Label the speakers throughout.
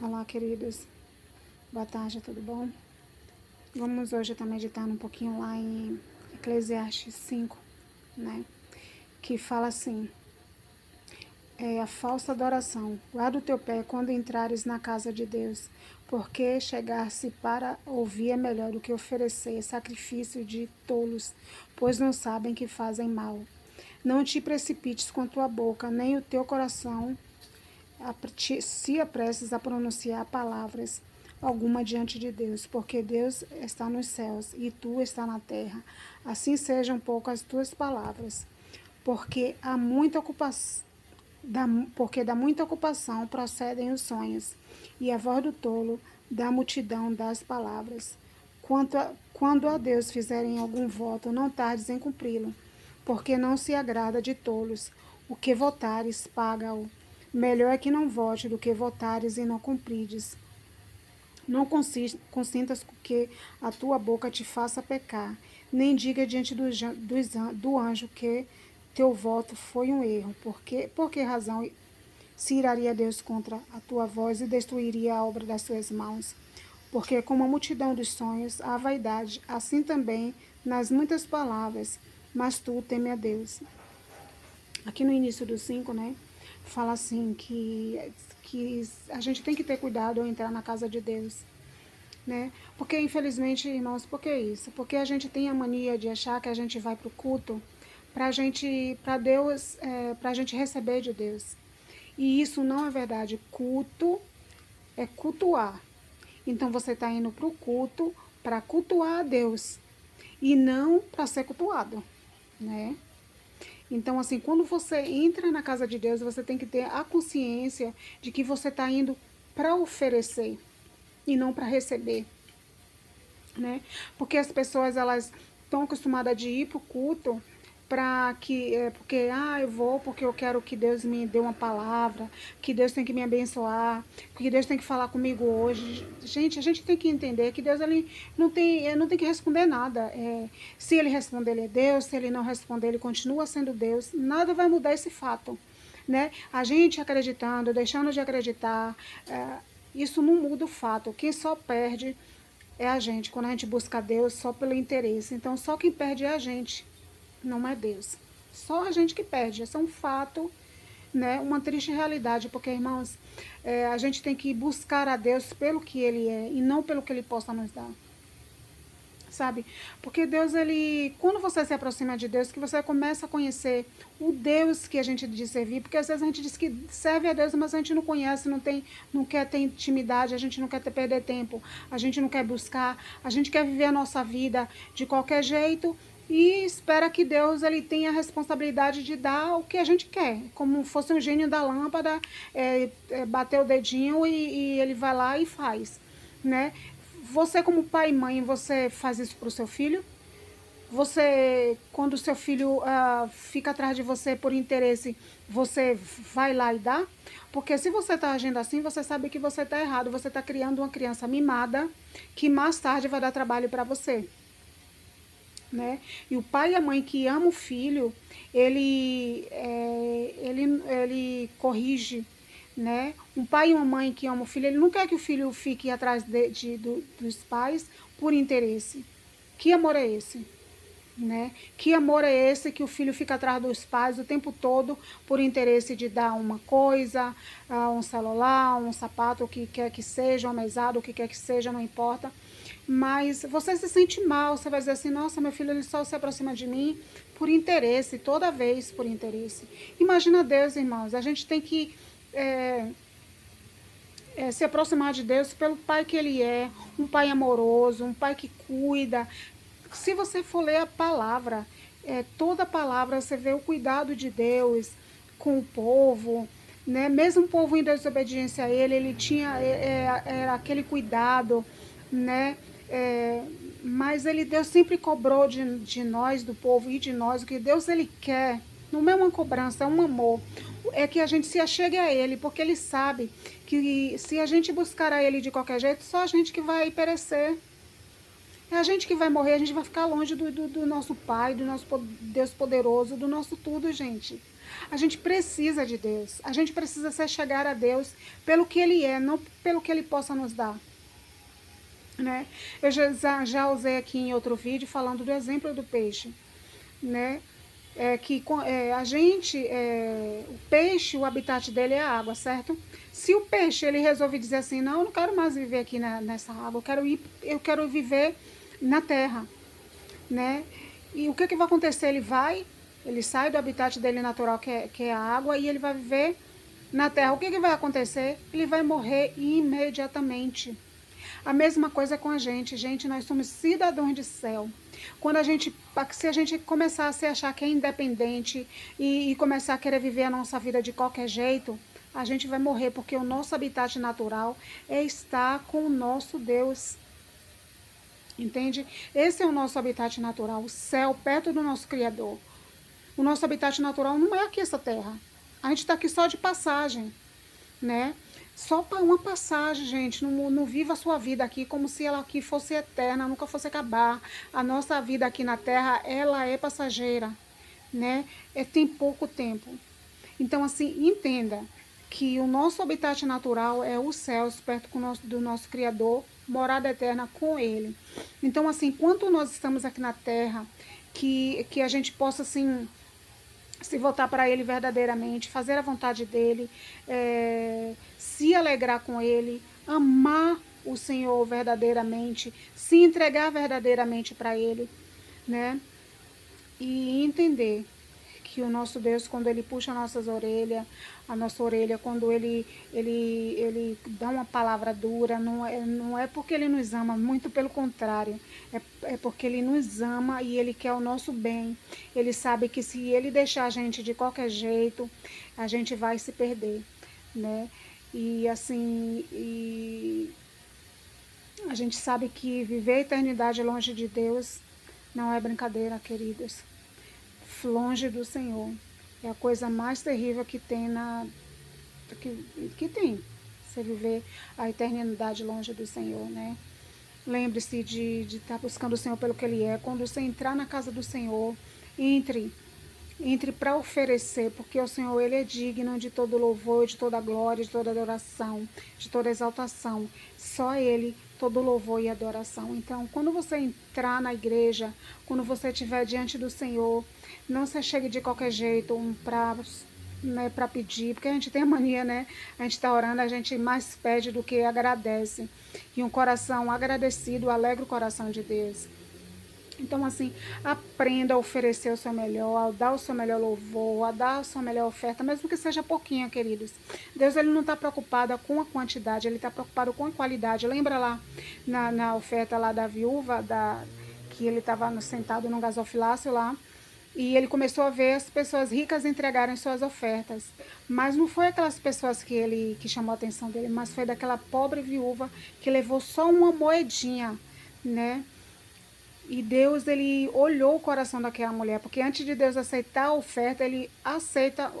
Speaker 1: Olá, queridos. Boa tarde, tudo bom? Vamos hoje estar meditando um pouquinho lá em Eclesiastes 5, né? Que fala assim, a falsa adoração. Guarda o teu pé quando entrares na casa de Deus, porque chegar-se para ouvir é melhor do que oferecer sacrifício de tolos, pois não sabem que fazem mal. Não te precipites com tua boca, nem o teu coração se apresses a pronunciar palavras alguma diante de Deus, porque Deus está nos céus e tu está na terra. Assim sejam poucas as tuas palavras, porque há muita ocupação, porque da muita ocupação procedem os sonhos, e a voz do tolo da multidão das palavras. Quando a Deus fizerem algum voto, não tardes em cumpri-lo, porque não se agrada de tolos. O que votares, paga-o. Melhor é que não vote do que votares e não cumprides. Não consintas que a tua boca te faça pecar, nem diga diante do anjo que teu voto foi um erro. Por que razão se iraria Deus contra a tua voz e destruiria a obra das tuas mãos? Porque como a multidão dos sonhos, há vaidade, assim também nas muitas palavras, mas tu teme a Deus. Aqui no início do 5, né, fala assim que a gente tem que ter cuidado ao entrar na casa de Deus, né? Porque infelizmente, irmãos, por que isso? Porque a gente tem a mania de achar que a gente vai para o culto para Deus, para a gente receber de Deus. E isso não é verdade. Culto é cultuar. Então você está indo para o culto para cultuar a Deus e não para ser cultuado, né? Então, assim, quando você entra na casa de Deus, você tem que ter a consciência de que você está indo para oferecer e não para receber, né? Porque as pessoas, elas estão acostumadas de ir para o culto porque eu vou porque eu quero que Deus me dê uma palavra, que Deus tem que me abençoar, que Deus tem que falar comigo hoje. Gente, a gente tem que entender que Deus, ele não tem que responder nada. Se ele responder, ele é Deus. Se ele não responder, ele continua sendo Deus. Nada vai mudar esse fato, né? A gente acreditando, deixando de acreditar, isso não muda o fato. Quem só perde é a gente, quando a gente busca Deus só pelo interesse. Então, só quem perde é a gente, não é Deus. Só a gente que perde. Isso é um fato, né? Uma triste realidade, porque, irmãos, a gente tem que buscar a Deus pelo que Ele é e não pelo que Ele possa nos dar. Sabe? Porque Deus, ele, quando você se aproxima de Deus, que você começa a conhecer o Deus que a gente diz servir, porque às vezes a gente diz que serve a Deus, mas a gente não conhece, não quer ter intimidade, a gente não quer perder tempo, a gente não quer buscar, a gente quer viver a nossa vida de qualquer jeito e espera que Deus, ele tenha a responsabilidade de dar o que a gente quer, como fosse um gênio da lâmpada, bater o dedinho e ele vai lá e faz, né? Você, como pai e mãe, você faz isso para o seu filho? Você, quando o seu filho fica atrás de você por interesse, você vai lá e dá? Porque se você está agindo assim, você sabe que você está errado. Você está criando uma criança mimada que mais tarde vai dar trabalho para você, né? E o pai e a mãe que ama o filho, ele corrige, né? Um pai e uma mãe que ama o filho, ele não quer que o filho fique atrás dos pais por interesse. Que amor é esse? Né? Que amor é esse que o filho fica atrás dos pais o tempo todo por interesse de dar uma coisa, um celular, um sapato, o que quer que seja, uma mesada, o que quer que seja, não importa. Mas você se sente mal, você vai dizer assim, nossa, meu filho ele só se aproxima de mim por interesse, toda vez por interesse. Imagina Deus, irmãos, a gente tem que se aproximar de Deus pelo pai que ele é, um pai amoroso, um pai que cuida. Se você for ler a palavra, toda a palavra, você vê o cuidado de Deus com o povo, né? Mesmo o povo em desobediência a ele tinha era aquele cuidado, né? Mas Deus sempre cobrou de nós, do povo e de nós, o que Deus ele quer, não é uma cobrança, é um amor, é que a gente se achegue a ele, porque ele sabe que se a gente buscar a ele de qualquer jeito, só a gente que vai perecer. É a gente que vai morrer, a gente vai ficar longe do nosso Pai, do nosso Deus poderoso, do nosso tudo, gente. A gente precisa de Deus. A gente precisa se chegar a Deus pelo que Ele é, não pelo que Ele possa nos dar. Né? Eu já usei aqui em outro vídeo falando do exemplo do peixe. Né? O peixe, o habitat dele é a água, certo? Se o peixe ele resolve dizer assim, não, eu não quero mais viver aqui nessa água, eu quero viver na terra, né? E o que vai acontecer? Ele sai do habitat dele natural, que é a água, e ele vai viver na terra. O que vai acontecer? Ele vai morrer imediatamente. A mesma coisa com a gente. Gente, nós somos cidadãos de céu. Se a gente começar a se achar que é independente e começar a querer viver a nossa vida de qualquer jeito, a gente vai morrer, porque o nosso habitat natural é estar com o nosso Deus. Entende? Esse é o nosso habitat natural, o céu, perto do nosso Criador. O nosso habitat natural não é aqui essa terra. A gente está aqui só de passagem, né? Só para uma passagem, gente. Não viva a sua vida aqui como se ela aqui fosse eterna, nunca fosse acabar. A nossa vida aqui na terra, ela é passageira, né? Tem pouco tempo. Então, assim, entenda que o nosso habitat natural é os céus, perto do nosso Criador, morada eterna com Ele. Então, assim, enquanto nós estamos aqui na terra, que a gente possa, assim, se voltar para Ele verdadeiramente, fazer a vontade dEle, se alegrar com Ele, amar o Senhor verdadeiramente, se entregar verdadeiramente para Ele, né? E entender que o nosso Deus, quando Ele puxa a nossa orelha, quando ele dá uma palavra dura, não é porque Ele nos ama, muito pelo contrário, é porque Ele nos ama e Ele quer o nosso bem. Ele sabe que se Ele deixar a gente de qualquer jeito, a gente vai se perder, né? E assim, a gente sabe que viver a eternidade longe de Deus não é brincadeira, queridos. Longe do Senhor é a coisa mais terrível que tem que tem, você viver a eternidade longe do Senhor, né? Lembre-se de estar buscando o Senhor pelo que Ele é. Quando você entrar na casa do Senhor, entre para oferecer, porque o Senhor, Ele é digno de todo louvor, de toda glória, de toda adoração, de toda exaltação. Só Ele, todo louvor e adoração. Então, quando você entrar na igreja, quando você estiver diante do Senhor, não se chegue de qualquer jeito para pedir, porque a gente tem a mania, né? A gente está orando, a gente mais pede do que agradece. E um coração agradecido alegra o coração de Deus. Então, assim, aprenda a oferecer o seu melhor, a dar o seu melhor louvor, a dar a sua melhor oferta, mesmo que seja pouquinho, queridos. Deus, Ele não está preocupado com a quantidade, Ele está preocupado com a qualidade. Lembra lá na oferta lá da viúva, que ele estava sentado no gasofilácio lá, e ele começou a ver as pessoas ricas entregarem suas ofertas. Mas não foi aquelas pessoas que chamou a atenção dele, mas foi daquela pobre viúva que levou só uma moedinha, né? E Deus, Ele olhou o coração daquela mulher, porque antes de Deus aceitar a oferta, Ele aceita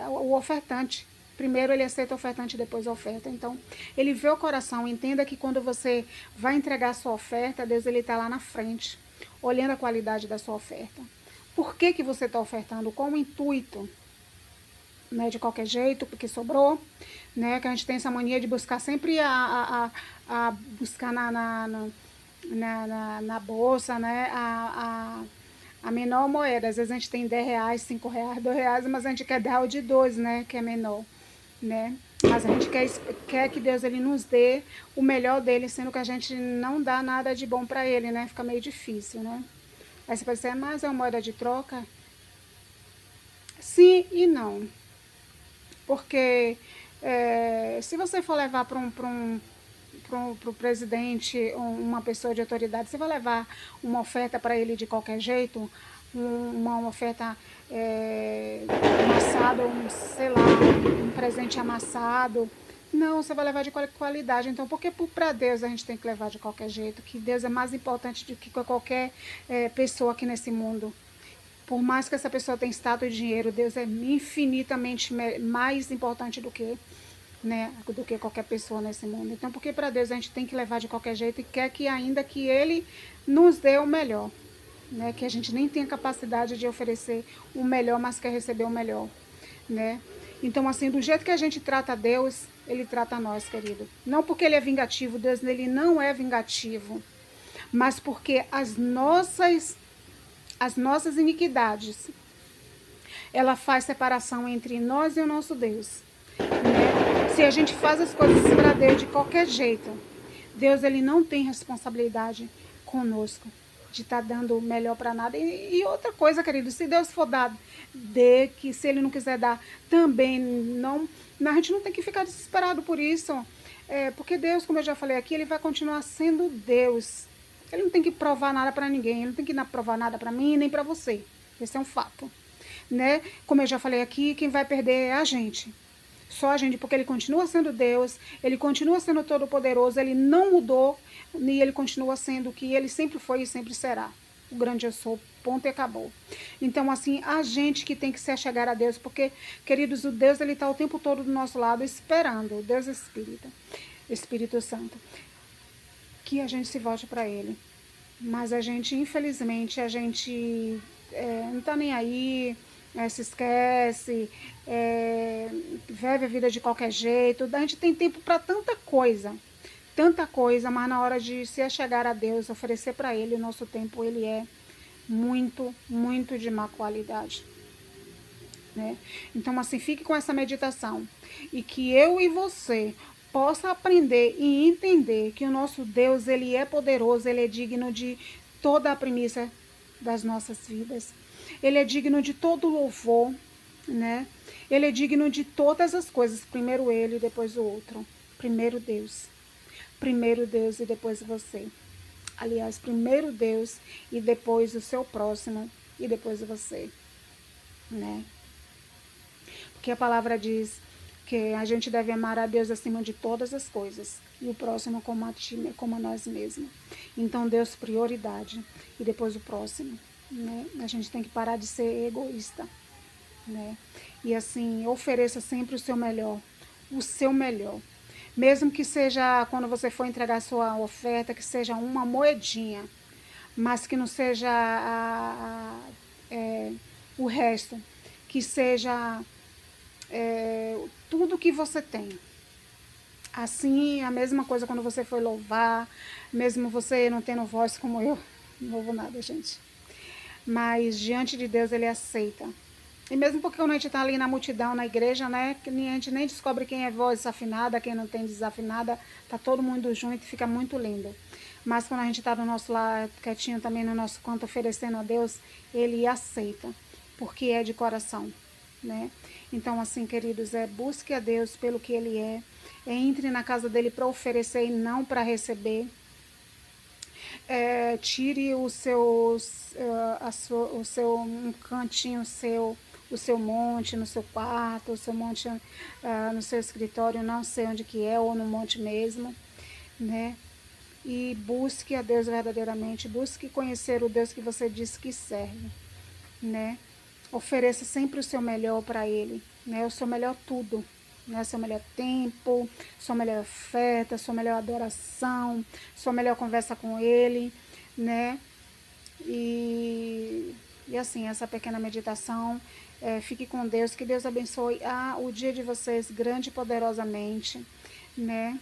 Speaker 1: o ofertante. Primeiro Ele aceita o ofertante, depois a oferta. Então, Ele vê o coração. Entenda que quando você vai entregar a sua oferta, Deus, Ele está lá na frente, olhando a qualidade da sua oferta. Por que você está ofertando? Qual o intuito? Não é de qualquer jeito, porque sobrou, né? Que a gente tem essa mania de buscar sempre buscar na bolsa, né? A menor moeda. Às vezes a gente tem 10 reais, 5 reais, 2 reais, mas a gente quer dar o de 12, né? Que é menor, né? Mas a gente quer que Deus, Ele nos dê o melhor dele, sendo que a gente não dá nada de bom para Ele, né? Fica meio difícil, né? Aí você pode dizer, mas é uma moeda de troca? Sim e não. Porque se você for levar para o presidente, uma pessoa de autoridade, você vai levar uma oferta para ele de qualquer jeito, uma oferta amassada, sei lá, um presente amassado. Não, você vai levar de qualidade. Então, por que para Deus a gente tem que levar de qualquer jeito? Que Deus é mais importante do que qualquer pessoa aqui nesse mundo. Por mais que essa pessoa tenha status e dinheiro, Deus é infinitamente mais importante do que, né, do que qualquer pessoa nesse mundo. Então, porque para Deus a gente tem que levar de qualquer jeito e quer que ainda que Ele nos dê o melhor, né, que a gente nem tenha capacidade de oferecer o melhor, mas quer receber o melhor. né? Então, assim, do jeito que a gente trata Deus, Ele trata nós, querido. Não porque Ele é vingativo, Deus Ele não é vingativo, mas porque as nossas iniquidades, ela faz separação entre nós e o nosso Deus, né? Se a gente faz as coisas para Deus de qualquer jeito, Deus ele não tem responsabilidade conosco de estar dando o melhor para nada. E outra coisa, querido, se Deus for dar, dê, que se Ele não quiser dar, também não. A gente não tem que ficar desesperado por isso. Porque Deus, como eu já falei aqui, Ele vai continuar sendo Deus. Ele não tem que provar nada para ninguém, Ele não tem que provar nada para mim nem para você. Esse é um fato, né? Como eu já falei aqui, quem vai perder é a gente. Só a gente, porque Ele continua sendo Deus, Ele continua sendo todo-poderoso, Ele não mudou e Ele continua sendo o que Ele sempre foi e sempre será. O grande eu sou, ponto e acabou. Então, assim, a gente que tem que se achegar a Deus, porque, queridos, o Deus, Ele está o tempo todo do nosso lado esperando, o Deus Espírito Santo, que a gente se volte para Ele. Mas a gente, infelizmente, a gente não tá nem aí, se esquece, vive a vida de qualquer jeito. A gente tem tempo para tanta coisa, mas na hora de se achegar a Deus, oferecer para Ele o nosso tempo, Ele é muito, muito de má qualidade, né? Então, assim, fique com essa meditação e que eu e você possa aprender e entender que o nosso Deus, Ele é poderoso, Ele é digno de toda a primícia das nossas vidas. Ele é digno de todo louvor, né? Ele é digno de todas as coisas. Primeiro Ele, depois o outro. Primeiro Deus. Primeiro Deus e depois você. Aliás, primeiro Deus e depois o seu próximo e depois você, né? Porque a palavra diz que a gente deve amar a Deus acima de todas as coisas e o próximo como a nós mesmos. Então, Deus prioridade e depois o próximo, né? A gente tem que parar de ser egoísta, né? E assim, ofereça sempre o seu melhor. Mesmo que seja, quando você for entregar a sua oferta, que seja uma moedinha, mas que não seja o resto, que seja tudo que você tem. Assim, a mesma coisa quando você foi louvar, mesmo você não tendo voz como eu, não louvo nada, gente. Mas diante de Deus ele aceita. E mesmo porque quando a gente está ali na multidão, na igreja, né, a gente nem descobre quem é voz desafinada, quem não tem desafinada, tá todo mundo junto e fica muito lindo. Mas quando a gente está do nosso lado, quietinho também no nosso canto, oferecendo a Deus, Ele aceita, porque é de coração, né? Então, assim, queridos, busque a Deus pelo que Ele entre na casa dele para oferecer e não para receber. Tire um cantinho seu, o seu monte no seu quarto, o seu monte no seu escritório, não sei onde que é, ou no monte mesmo, né? E busque a Deus verdadeiramente, busque conhecer o Deus que você diz que serve, né? Ofereça sempre o seu melhor para Ele, né? O seu melhor tudo, né? Seu melhor tempo, sua melhor oferta, sua melhor adoração, sua melhor conversa com Ele, né? E assim, essa pequena meditação, fique com Deus, que Deus abençoe o dia de vocês grande e poderosamente, né?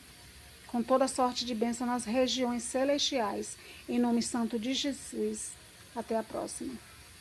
Speaker 1: Com toda sorte de bênção nas regiões celestiais, em nome santo de Jesus. Até a próxima.